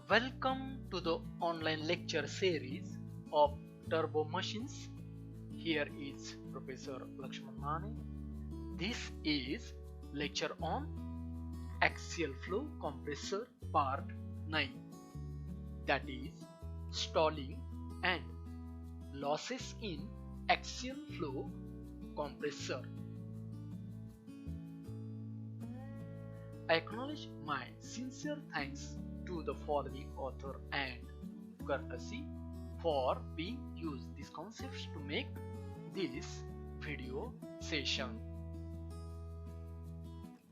Welcome to the online lecture series of turbo machines. Here is Professor Lakshman Mane. This is lecture on axial flow compressor part 9, that is stalling and losses in axial flow compressor. I acknowledge my sincere thanks to the following author and courtesy for being used these concepts to make this video session.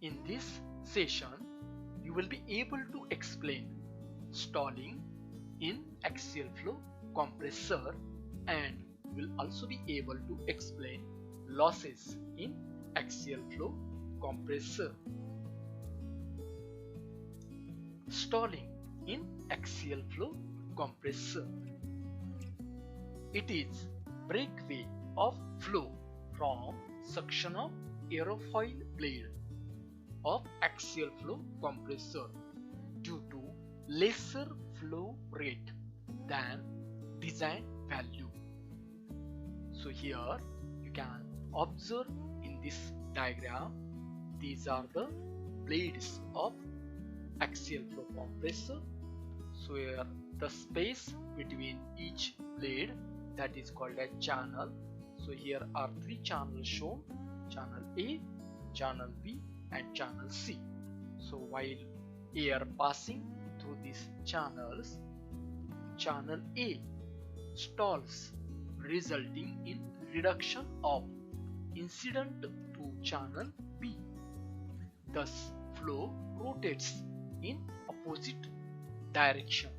In this session, you will be able to explain stalling in axial flow compressor and will also be able to explain losses in axial flow compressor. Stalling in axial flow compressor. It is breakaway of flow from suction of aerofoil blade of axial flow compressor due to lesser flow rate than design value. So here you can observe in this diagram, these are the blades of axial flow compressor. So here the space between each blade, that is called a channel. So here are three channels shown: channel A, channel B and channel C. So while air passing through these channels, channel A stalls, resulting in reduction of incident to channel B. Thus flow rotates in opposite direction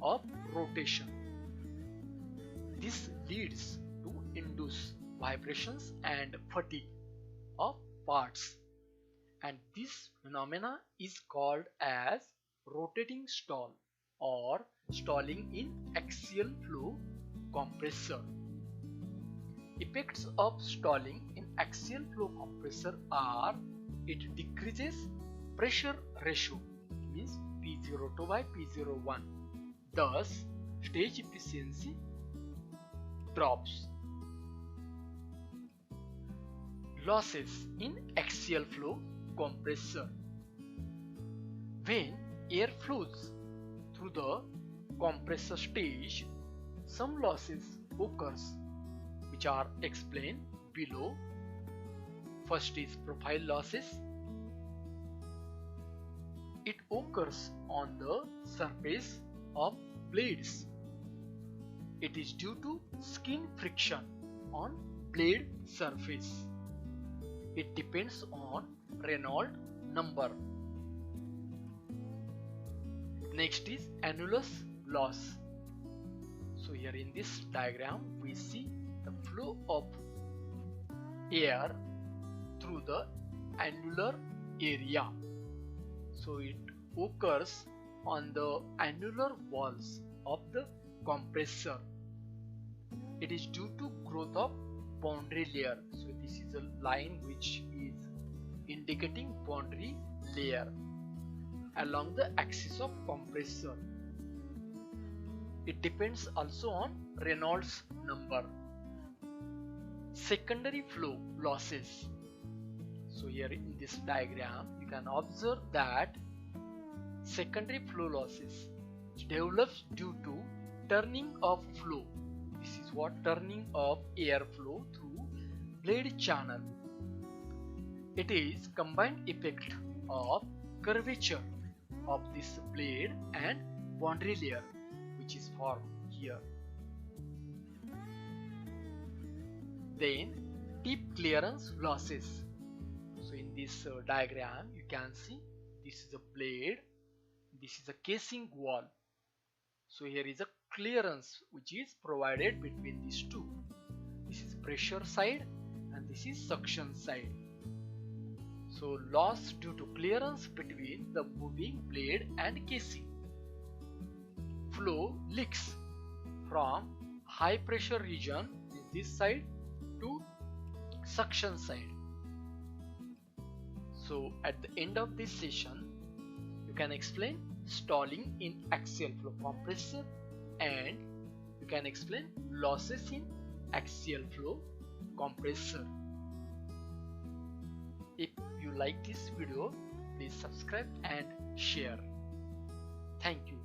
of rotation. This leads to induced vibrations and fatigue of parts, and this phenomena is called as rotating stall or stalling in axial flow compressor. Effects of stalling in axial flow compressor are: it decreases pressure ratio, means P02 by P01, thus stage efficiency drops. Losses in axial flow compressor. When air flows through the compressor stage, some losses occurs which are explained below. First is profile losses. It occurs on the surface of blades. It is due to skin friction on blade surface. It depends on Reynolds number. Next is annulus loss. So here in this diagram we see the flow of air through the annular area. So it occurs on the annular walls of the compressor. It is due to growth of boundary layer. So this is a line which is indicating boundary layer along the axis of compressor. It depends also on Reynolds number. Secondary flow losses. So here in this diagram you can observe that secondary flow losses develops due to turning of flow. This is what turning of air flow through blade channel. It is combined effect of curvature of this blade and boundary layer which is formed here. Then tip clearance losses. So in this diagram you can see this is a blade, this is a casing wall. So here is a clearance which is provided between these two. This is pressure side and this is suction side. So loss due to clearance between the moving blade and casing. Flow leaks from high pressure region, this side, to suction side. So at the end of this session you can explain stalling in axial flow compressor, and you can explain losses in axial flow compressor. If you like this video, please subscribe and share. Thank you.